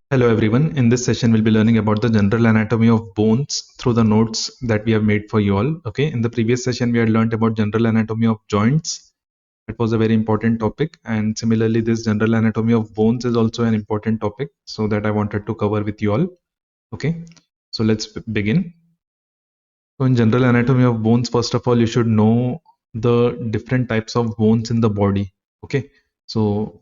Hello everyone. In this session, we'll be learning about the general anatomy of bones through the notes that we have made for you all. Okay. In the previous session, we had learned about general anatomy of joints. It was a very important topic. And similarly, this general anatomy of bones is also an important topic. So that I wanted to cover with you all. Okay. So let's begin. So in general anatomy of bones, first of all, you should know the different types of bones in the body. Okay. So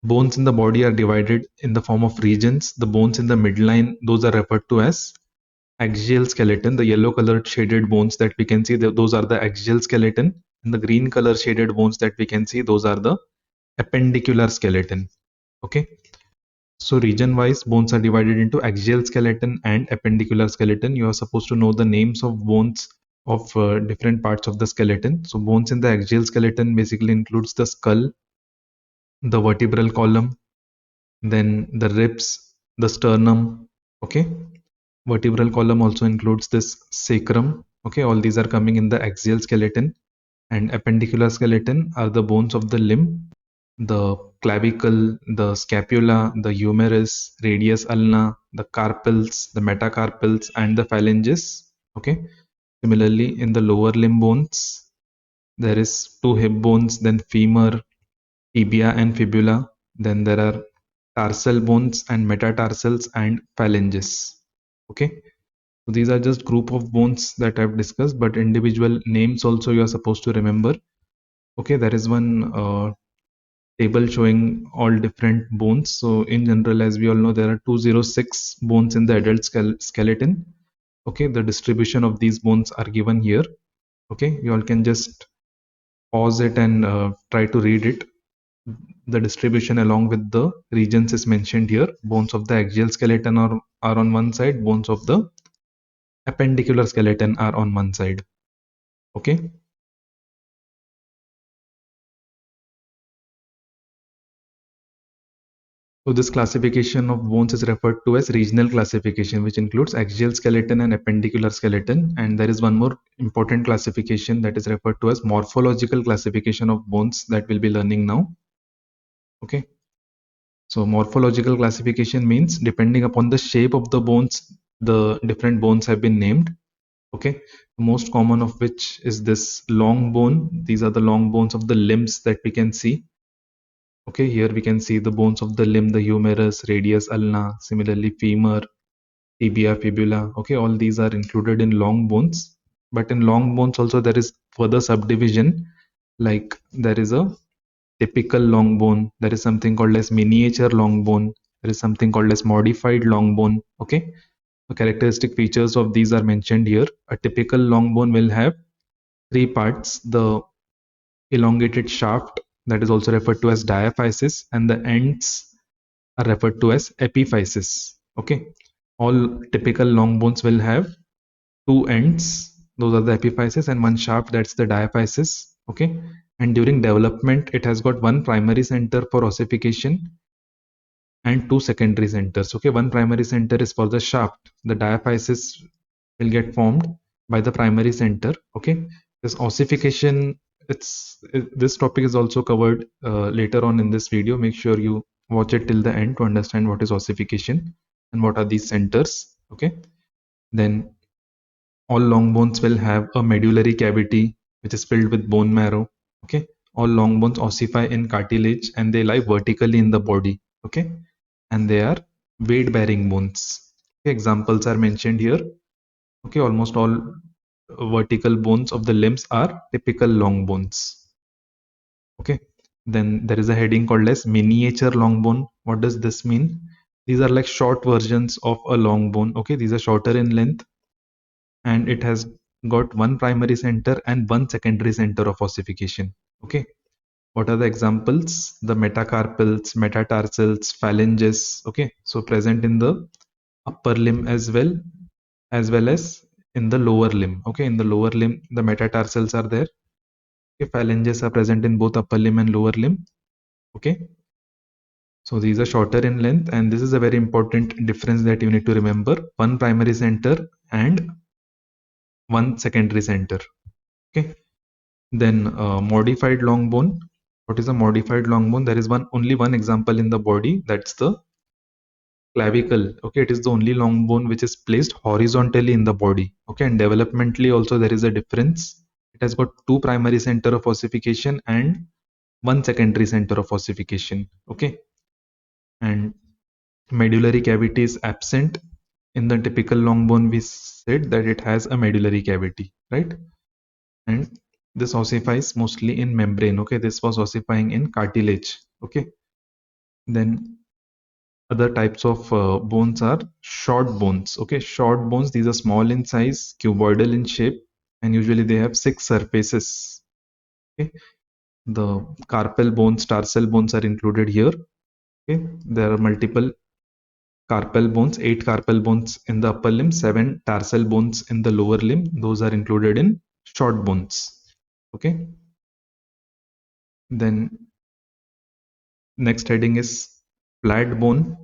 bones in the body are divided in the form of regions. The bones in the midline, those are referred to as axial skeleton. The yellow colored shaded bones that we can see, those are the axial skeleton. And the green color shaded bones that we can see, those are the appendicular skeleton. Okay. So region wise, bones are divided into axial skeleton and appendicular skeleton. You are supposed to know the names of bones of different parts of the skeleton. So bones in the axial skeleton basically includes the skull, the vertebral column, then the ribs, the sternum. Okay. Vertebral column also includes this sacrum. Okay, all these are coming in the axial skeleton. And appendicular skeleton are the bones of the limb, the clavicle, the scapula, the humerus, radius ulna, the carpals, the metacarpals, and the phalanges. Okay. Similarly, in the lower limb bones, there is two hip bones, then femur, tibia, and fibula. Then there are tarsal bones and metatarsals and phalanges. Okay. So these are just group of bones that I've discussed, but individual names also you are supposed to remember. Okay, there is one table showing all different bones. So in general, as we all know, there are 206 bones in the adult skeleton. Okay, the distribution of these bones are given here. Okay, you all can just pause it and try to read it. The distribution along with the regions is mentioned here. Bones of the axial skeleton are on one side, bones of the appendicular skeleton are on one side. Okay. So this classification of bones is referred to as regional classification, which includes axial skeleton and appendicular skeleton. And there is one more important classification that is referred to as morphological classification of bones that we'll be learning now. Okay. So morphological classification means depending upon the shape of the bones, the different bones have been named. Okay. The most common of which is this long bone. These are the long bones of the limbs that we can see. Okay, here we can see the bones of the limb, the humerus, radius ulna, similarly femur, tibia, fibula. Okay, all these are included in long bones. But in long bones also there is further subdivision, like there is a typical long bone, there is something called as miniature long bone, there is something called as modified long bone. Okay, the characteristic features of these are mentioned here. A typical long bone will have three parts: the elongated shaft, that is also referred to as diaphysis, and the ends are referred to as epiphyses. Okay, all typical long bones will have two ends, those are the epiphyses, and one shaft, that's the diaphysis. Okay, and during development it has got one primary center for ossification and two secondary centers. Okay, one primary center is for the shaft. The diaphysis will get formed by the primary center. Okay, this ossification, this topic is also covered later on in this video. Make sure you watch it till the end to understand what is ossification and what are these centers. Okay, then all long bones will have a medullary cavity which is filled with bone marrow. Okay, all long bones ossify in cartilage and they lie vertically in the body. Okay, and they are weight bearing bones. Okay, examples are mentioned here. Okay, almost all vertical bones of the limbs are typical long bones. Okay, then there is a heading called as miniature long bone. What does this mean? These are like short versions of a long bone. Okay, these are shorter in length and it has got one primary center and one secondary center of ossification. Okay, what are the examples? The metacarpals, metatarsals, phalanges. Okay, so present in the upper limb as well as in the lower limb. Okay, in the lower limb the metatarsals are there. Okay, phalanges are present in both upper limb and lower limb. Okay, so these are shorter in length, and this is a very important difference that you need to remember: one primary center and one secondary center. Okay, then modified long bone. What is a modified long bone? There is only one example in the body, that's the clavicle. Okay, it is the only long bone which is placed horizontally in the body. Okay, and developmentally also there is a difference. It has got two primary center of ossification and one secondary center of ossification. Okay, and medullary cavity is absent. In the typical long bone, we said that it has a medullary cavity, right? And this ossifies mostly in membrane. Okay, this was ossifying in cartilage. Okay, then other types of bones are short bones. Okay, short bones, these are small in size, cuboidal in shape, and usually they have six surfaces. Okay, the carpal bones, tarsal bones are included here. Okay, there are multiple carpal bones, eight carpal bones in the upper limb, seven tarsal bones in the lower limb. Those are included in short bones. Okay, then next heading is flat bone.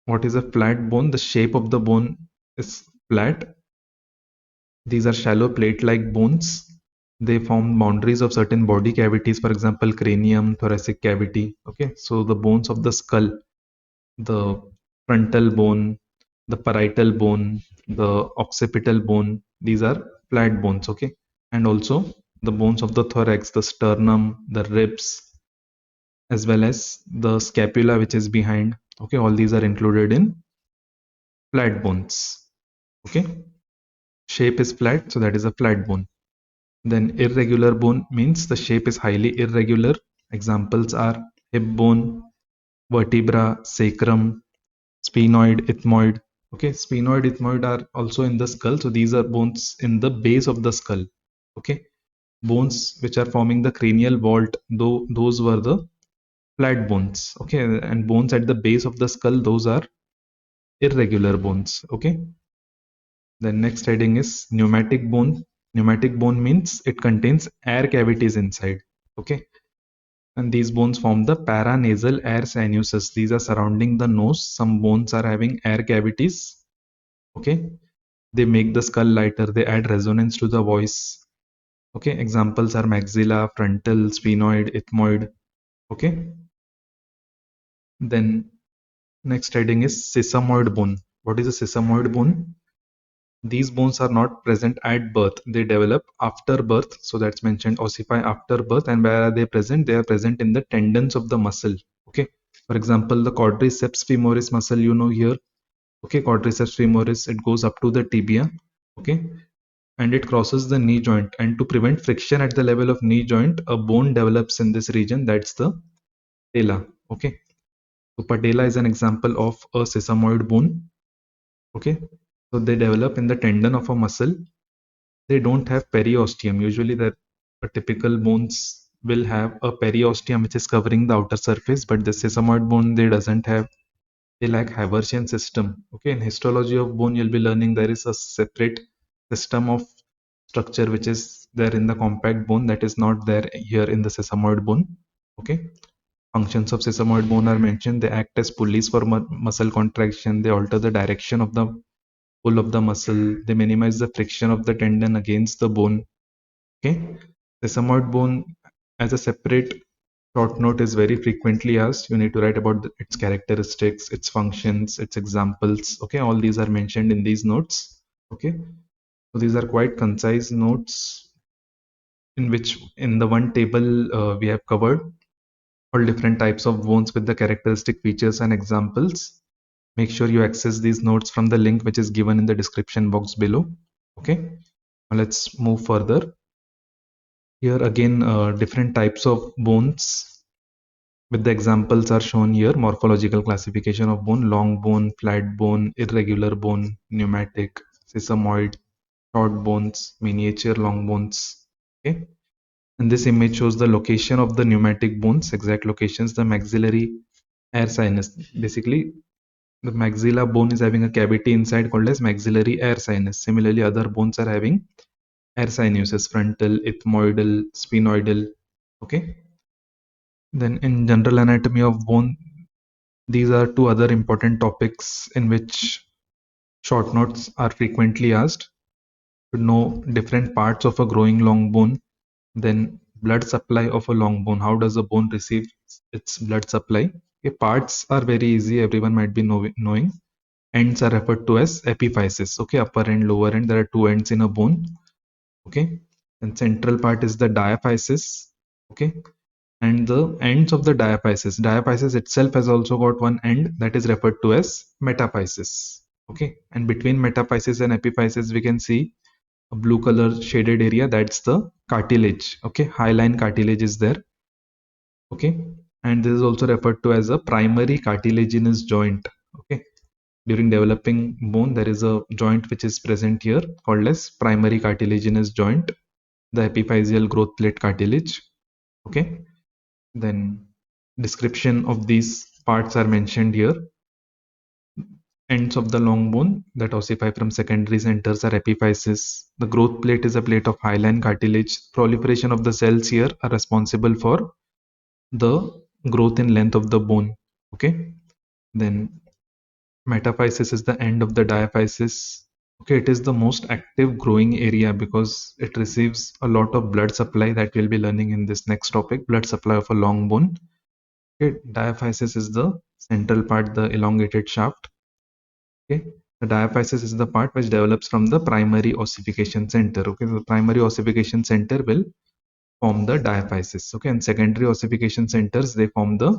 What is a flat bone? The shape of the bone is flat. These are shallow plate-like bones. They form boundaries of certain body cavities, for example, cranium, thoracic cavity. Okay, so the bones of the skull, the frontal bone, the parietal bone, the occipital bone, these are flat bones. Okay, and also the bones of the thorax, the sternum, the ribs, as well as the scapula, which is behind. Okay, all these are included in flat bones. Okay, shape is flat, so that is a flat bone. Then irregular bone means the shape is highly irregular. Examples are hip bone, vertebra, sacrum, sphenoid, ethmoid. Okay, sphenoid, ethmoid are also in the skull. So these are bones in the base of the skull. Okay, bones which are forming the cranial vault, though those were the flat bones. Okay, and bones at the base of the skull, those are irregular bones. Okay, the next heading is pneumatic bone. Pneumatic bone means it contains air cavities inside. Okay, and these bones form the paranasal air sinuses. These are surrounding the nose. Some bones are having air cavities. Okay, they make the skull lighter. They add resonance to the voice. Okay, examples are maxilla, frontal, sphenoid, ethmoid. Okay, then next heading is sesamoid bone. What is a sesamoid bone? These bones are not present at birth. They develop after birth. So that's mentioned ossify after birth. And where are they present? They are present in the tendons of the muscle. Okay. For example, the quadriceps femoris muscle, you know here. Okay. Quadriceps femoris, it goes up to the tibia. Okay. And it crosses the knee joint. And to prevent friction at the level of knee joint, a bone develops in this region. That's the patella. Okay. So patella is an example of a sesamoid bone. Okay. So they develop in the tendon of a muscle. They don't have periosteum. Usually the typical bones will have a periosteum which is covering the outer surface, but the sesamoid bone, they doesn't have. They lack Haversian system. Okay, in histology of bone, you'll be learning there is a separate system of structure which is there in the compact bone that is not there here in the sesamoid bone. Okay, functions of sesamoid bone are mentioned. They act as pulleys for muscle contraction. They alter the direction of the pull of the muscle. They minimize the friction of the tendon against the bone. Okay, the sesamoid bone as a separate short note is very frequently asked. You need to write about its characteristics, its functions, its examples. Okay, all these are mentioned in these notes. Okay, so these are quite concise notes in which in the one table we have covered all different types of bones with the characteristic features and examples. Make sure you access these notes from the link which is given in the description box below. Okay, now let's move further. Here again, different types of bones with the examples are shown here. Morphological classification of bone: long bone, flat bone, irregular bone, pneumatic, sesamoid, short bones, miniature long bones. Okay, and this image shows the location of the pneumatic bones, exact locations. The maxillary air sinus. Basically, the maxilla bone is having a cavity inside called as maxillary air sinus. Similarly, other bones are having air sinuses: frontal, ethmoidal, sphenoidal. Okay. Then in general anatomy of bone, these are two other important topics in which short notes are frequently asked. To know different parts of a growing long bone, then blood supply of a long bone. How does a bone receive its blood supply? Okay, parts are very easy, everyone might be knowing. Ends are referred to as epiphyses. Okay, upper and lower end, there are two ends in a bone. Okay, and central part is the diaphysis. Okay, and the ends of the diaphysis itself has also got one end that is referred to as metaphysis. Okay, and between metaphysis and epiphysis we can see a blue color shaded area, that's the cartilage. Okay, hyaline cartilage is there. Okay, and this is also referred to as a primary cartilaginous joint. Okay, during developing bone there is a joint which is present here called as primary cartilaginous joint, the epiphyseal growth plate cartilage. Okay, then description of these parts are mentioned here. Ends of the long bone that ossify from secondary centers are epiphyses. The growth plate is a plate of hyaline cartilage. Proliferation of the cells here are responsible for the growth in length of the bone. Okay, then metaphysis is the end of the diaphysis. Okay, it is the most active growing area because it receives a lot of blood supply that we'll be learning in this next topic, blood supply of a long bone. Okay, diaphysis is the central part, the elongated shaft. Okay, the diaphysis is the part which develops from the primary ossification center. Okay, so the primary ossification center will form the diaphysis. Okay, and secondary ossification centers they form the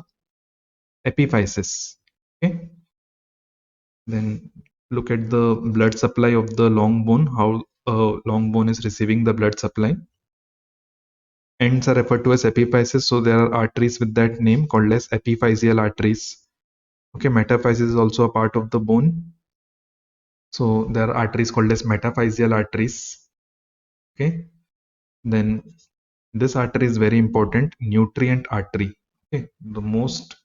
epiphysis. Okay, then look at the blood supply of the long bone, how a long bone is receiving the blood supply. Ends are referred to as epiphyses, so there are arteries with that name called as epiphyseal arteries. Okay, metaphysis is also a part of the bone, so there are arteries called as metaphyseal arteries. Okay, then this artery is very important, nutrient artery. Okay, the most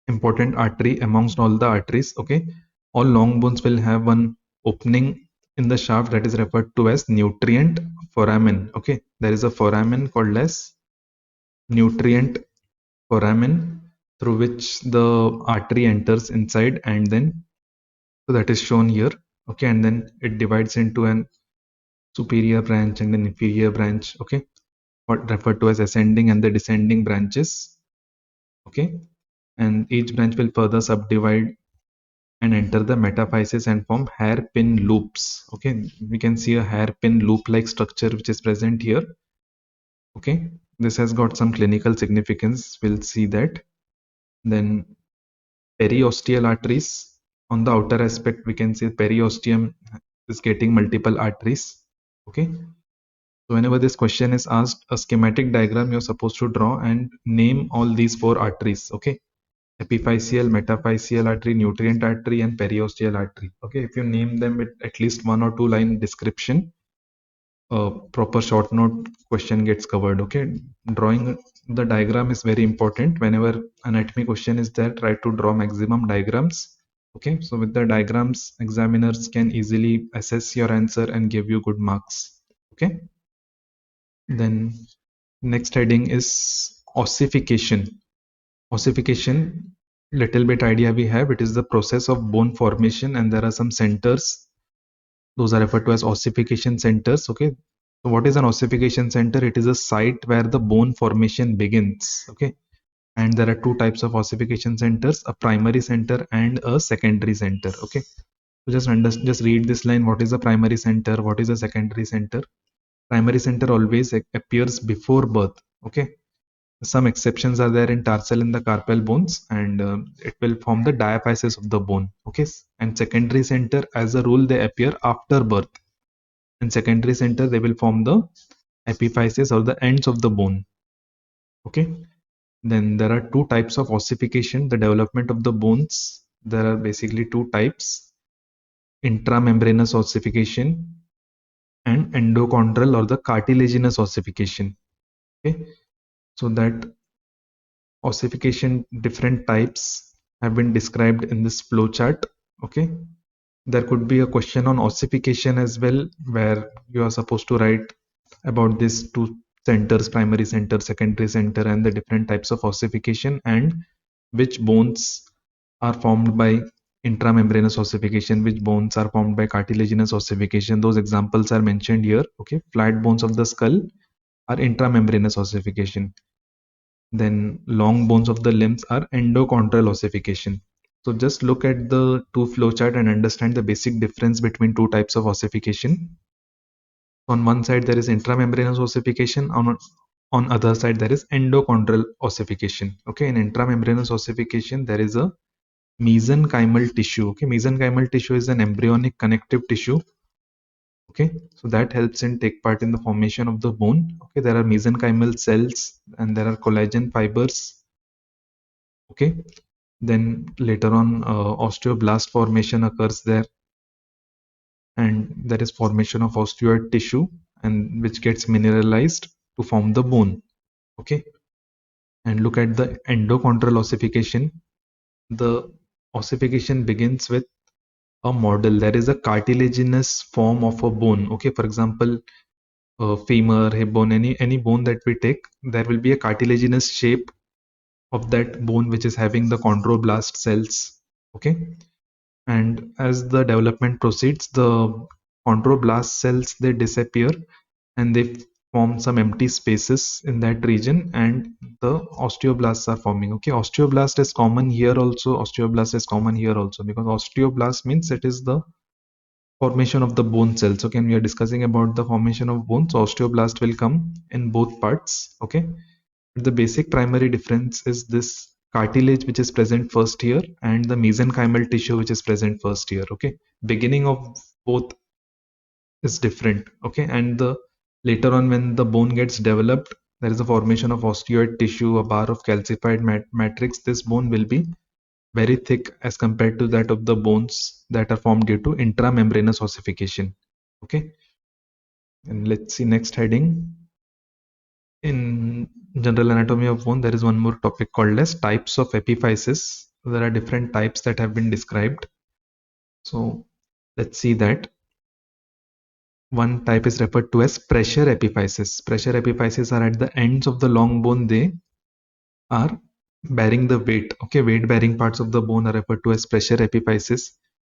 important artery amongst all the arteries. Okay, all long bones will have one opening in the shaft that is referred to as nutrient foramen. Okay, there is a foramen called as nutrient foramen through which the artery enters inside, and then so that is shown here. Okay, and then it divides into an superior branch and an inferior branch. Okay, what referred to as ascending and the descending branches. Okay, and each branch will further subdivide and enter the metaphysis and form hairpin loops. Okay, we can see a hairpin loop like structure which is present here. Okay, this has got some clinical significance, we'll see that. Then periosteal arteries, on the outer aspect we can see periosteum is getting multiple arteries. Okay, so whenever this question is asked, a schematic diagram you're supposed to draw and name all these four arteries. Okay, epiphyseal, metaphyseal artery, nutrient artery, and periosteal artery. Okay, if you name them with at least 1 or 2 line description, a proper short note question gets covered. Okay, drawing the diagram is very important. Whenever anatomy question is there, try to draw maximum diagrams. Okay, so with the diagrams, examiners can easily assess your answer and give you good marks. Okay, then next heading is ossification. Ossification, little bit idea we have, it is the process of bone formation and there are some centers. Those are referred to as ossification centers. Okay, so what is an ossification center? It is a site where the bone formation begins. Okay, and there are two types of ossification centers, a primary center and a secondary center. Okay, so just read this line. What is a primary center? What is a secondary center? Primary center always appears before birth. Okay, some exceptions are there in tarsal and the carpal bones, and it will form the diaphysis of the bone. Okay, and secondary center, as a rule, they appear after birth. In secondary center, they will form the epiphysis or the ends of the bone. Okay, then there are two types of ossification, the development of the bones. There are basically two types: intramembranous ossification and endochondral or the cartilaginous ossification. Okay, so that ossification different types have been described in this flowchart. Okay, there could be a question on ossification as well, where you are supposed to write about these two centers, primary center, secondary center, and the different types of ossification and which bones are formed by intramembranous ossification, which bones are formed by cartilaginous ossification. Those examples are mentioned here. Okay, flat bones of the skull are intramembranous ossification. Then long bones of the limbs are endochondral ossification. So just look at the two flowchart and understand the basic difference between two types of ossification. On one side there is intramembranous ossification, on other side there is endochondral ossification. Okay, in intramembranous ossification there is a mesenchymal tissue. Okay, mesenchymal tissue is an embryonic connective tissue. Okay, so that helps in take part in the formation of the bone. Okay, there are mesenchymal cells and there are collagen fibers. Okay, then later on osteoblast formation occurs there, and there is formation of osteoid tissue and which gets mineralized to form the bone. Okay, and look at the endochondral ossification. The ossification begins with a model. There is a cartilaginous form of a bone. Okay, for example, femur, hip bone, any bone that we take, there will be a cartilaginous shape of that bone which is having the chondroblast cells. Okay, and as the development proceeds, the chondroblast cells they disappear and they form some empty spaces in that region, and the osteoblasts are forming. Okay, osteoblast is common here also, osteoblast is common here also, because osteoblast means it is the formation of the bone cells. Okay, and we are discussing about the formation of bones, so osteoblast will come in both parts. Okay, the basic primary difference is this cartilage which is present first here and the mesenchymal tissue which is present first here. Okay, beginning of both is different. Okay, and the later on when the bone gets developed, there is a formation of osteoid tissue, a bar of calcified matrix. This bone will be very thick as compared to that of the bones that are formed due to intramembranous ossification. Okay, and let's see next heading. In general anatomy of bone, there is one more topic called as types of epiphyses. There are different types that have been described. So let's see that. One type is referred to as pressure epiphyses. Pressure epiphyses are at the ends of the long bone. They are bearing the weight. Okay, weight bearing parts of the bone are referred to as pressure epiphyses.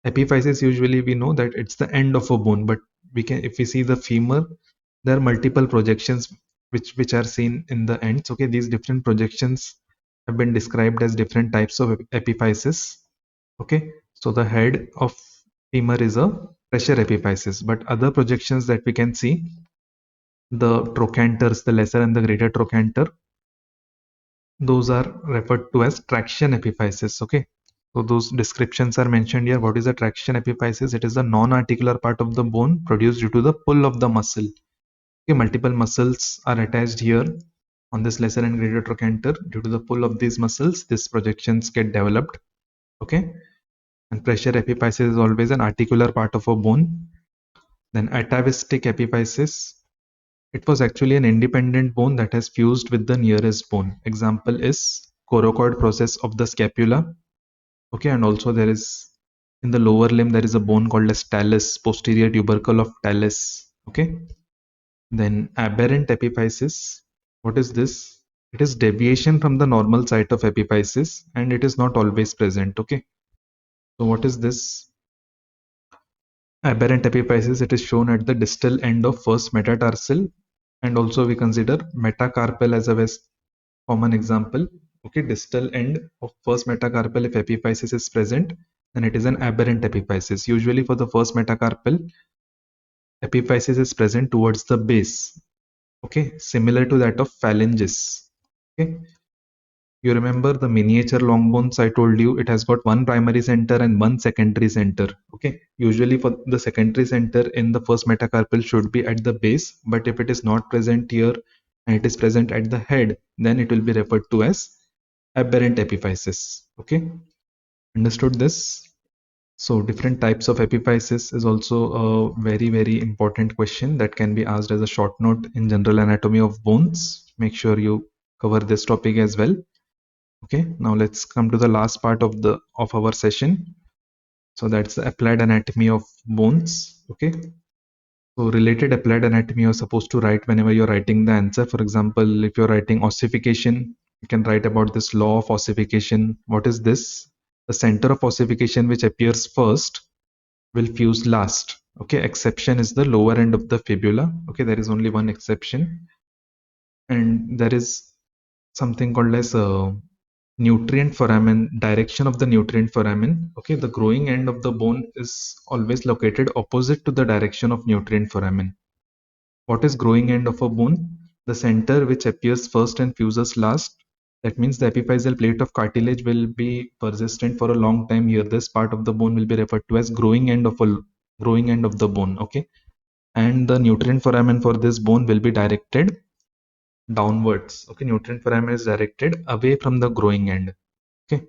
Epiphyses, usually we know that it's the end of a bone, but we can, if we see the femur, there are multiple projections which are seen in the ends. Okay, these different projections have been described as different types of epiphyses. Okay, so the head of femur is a pressure epiphysis, but other projections that we can see, the trochanters, the lesser and the greater trochanter, those are referred to as traction epiphysis. Okay, so those descriptions are mentioned here. What is a traction epiphysis? It is a non-articular part of the bone produced due to the pull of the muscle. Okay, multiple muscles are attached here on this lesser and greater trochanter. Due to the pull of these muscles, these projections get developed. Okay, and pressure epiphysis is always an articular part of a bone. Then atavistic epiphysis, it was actually an independent bone that has fused with the nearest bone. Example is coracoid process of the scapula. Okay, and also there is in the lower limb there is a bone called as talus, posterior tubercle of talus. Okay, then aberrant epiphysis. What is this? It is deviation from the normal site of epiphysis and it is not always present. Okay, so what is this? Aberrant epiphysis, it is shown at the distal end of first metatarsal, and also we consider metacarpal as a best common example. Okay, distal end of first metacarpal, if epiphysis is present, then it is an aberrant epiphysis. Usually for the first metacarpal, epiphysis is present towards the base. Okay, similar to that of phalanges. Okay, you remember the miniature long bones I told you, it has got one primary center and one secondary center. Okay, usually for the secondary center in the first metacarpal should be at the base, but if it is not present here and it is present at the head, then it will be referred to as aberrant epiphysis. Okay, understood this? So different types of epiphysis is also a very important question that can be asked as a short note in general anatomy of bones. Make sure you cover this topic as well. Okay, now let's come to the last part of our session. So that's the applied anatomy of bones. Okay, so related applied anatomy you're supposed to write whenever you're writing the answer. For example, if you're writing ossification, you can write about this law of ossification. What is this? The center of ossification which appears first will fuse last. Okay, exception is the lower end of the fibula. Okay, there is only one exception, and there is something called as nutrient foramen, direction of the nutrient foramen. Okay, the growing end of the bone is always located opposite to the direction of nutrient foramen. What is growing end of a bone? The center which appears first and fuses last. That means the epiphyseal plate of cartilage will be persistent for a long time here. This part of the bone will be referred to as growing end of the bone. Okay, and the nutrient foramen for this bone will be directed downwards. Okay, nutrient foramen is directed away from the growing end. Okay,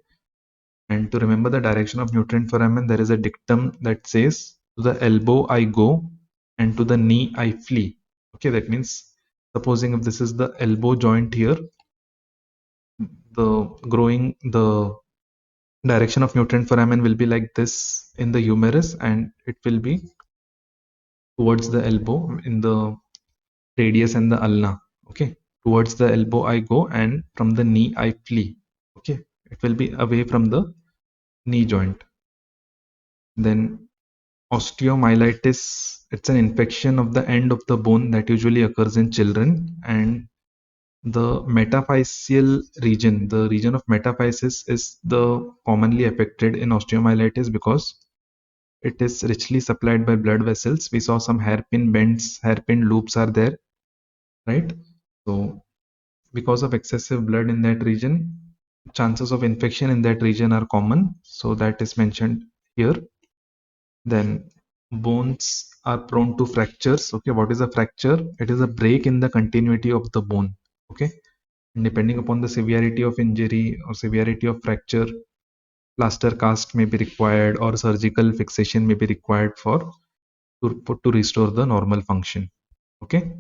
and to remember the direction of nutrient foramen, there is a dictum that says, to the elbow I go and to the knee I flee. Okay, that means supposing if this is the elbow joint here, the direction of nutrient foramen will be like this in the humerus, and it will be towards the elbow in the radius and the ulna. Okay, towards the elbow I go and from the knee I flee. Okay, it will be away from the knee joint. Then osteomyelitis, it's an infection of the end of the bone that usually occurs in children, and the metaphyseal region, the region of metaphysis is the commonly affected in osteomyelitis because it is richly supplied by blood vessels. We saw some hairpin bends, hairpin loops are there, right? So because of excessive blood in that region, chances of infection in that region are common. So that is mentioned here. Then bones are prone to fractures. Okay, what is a fracture? It is a break in the continuity of the bone. Okay, and depending upon the severity of injury or severity of fracture, plaster cast may be required or surgical fixation may be required for to restore the normal function. Okay,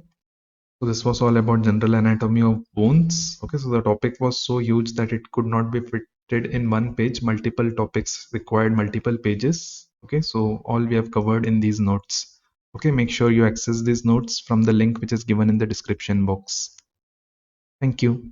so this was all about general anatomy of bones. Okay, so the topic was so huge that it could not be fitted in one page. Multiple topics required multiple pages. Okay, so all we have covered in these notes. Okay, make sure you access these notes from the link which is given in the description box. Thank you.